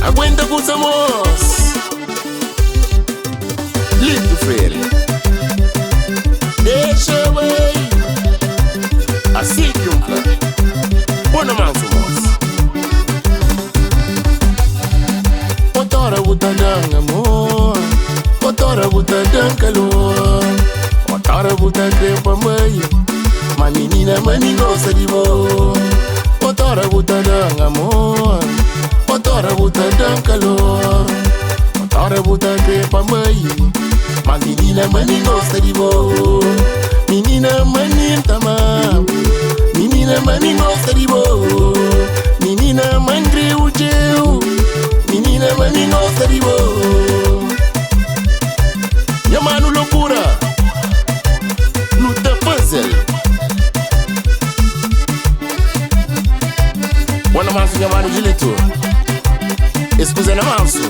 Aguenta gozamos. Lindo Freire. Deixa vai. Assim que um cara. Bona manso moço. Otora butadang amor. Otora butadang calor. Otora butadang pamai. Ma menina gosta de voo. Otora butadang amor. Otora butadang calor. Otora butadang pamai. Ma menina gosta de voo. Menina mani tamam. Menina mani gosta de voo. Menina mangre o teu. Menina mani gosta de voo. Minha mano loucura. No te puzzle. Quando manso minha mano direito. Escusa na manso.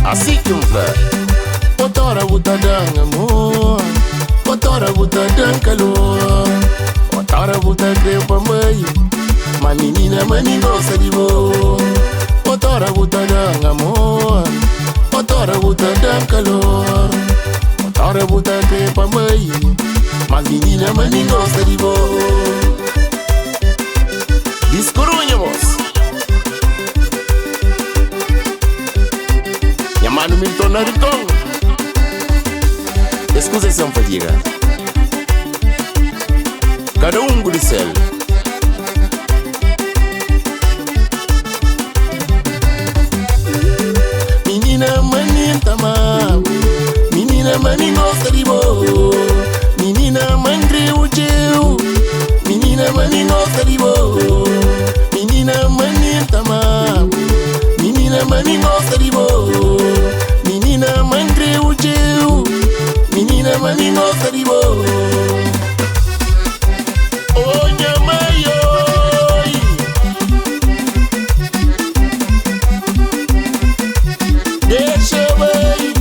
Assim que um flare. Otora butadang amor. Otora butadang calor. Otora butadang pamai. Ma menina mani gosta de voo. Otora butadang amor. Otora butadang calor. Otora butadang pamai. Ma menina mani gosta de voo. Discorunha, moço. Minha mano Milton Naritong. Escusa essa fadiga. Cada guricel. Menina mani tamam. Menina mani gosta de voo. Menina mangre o teu. Menina mani gosta de voo. Menina mani tamam. Menina mani gosta de voo. Menina mangre o teu. Menina mani gosta de voo. Oh, minha mãe, oi. Deixa eu ir.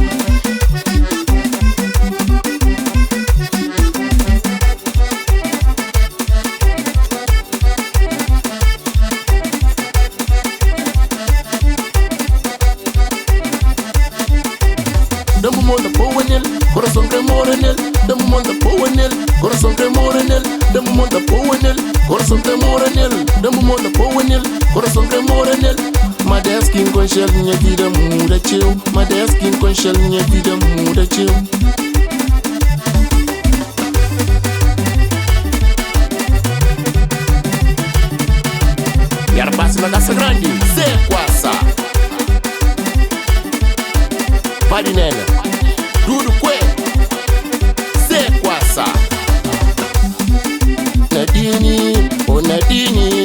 Dame um monte boa nele, coração tremora nele. Dame um monte boa nele, coração tremora nele. Dame um monte boa nele, coração tremora nele. Dame um monte boa nele, coração tremora nele. Madeskin com shell, minha vida muda teu. Madeskin com shell, minha vida muda teu. E a base na casa grande, Zé Quassa. Parinena, Dudu Kwe, Zé Quassa. Nadini, oh Nadini.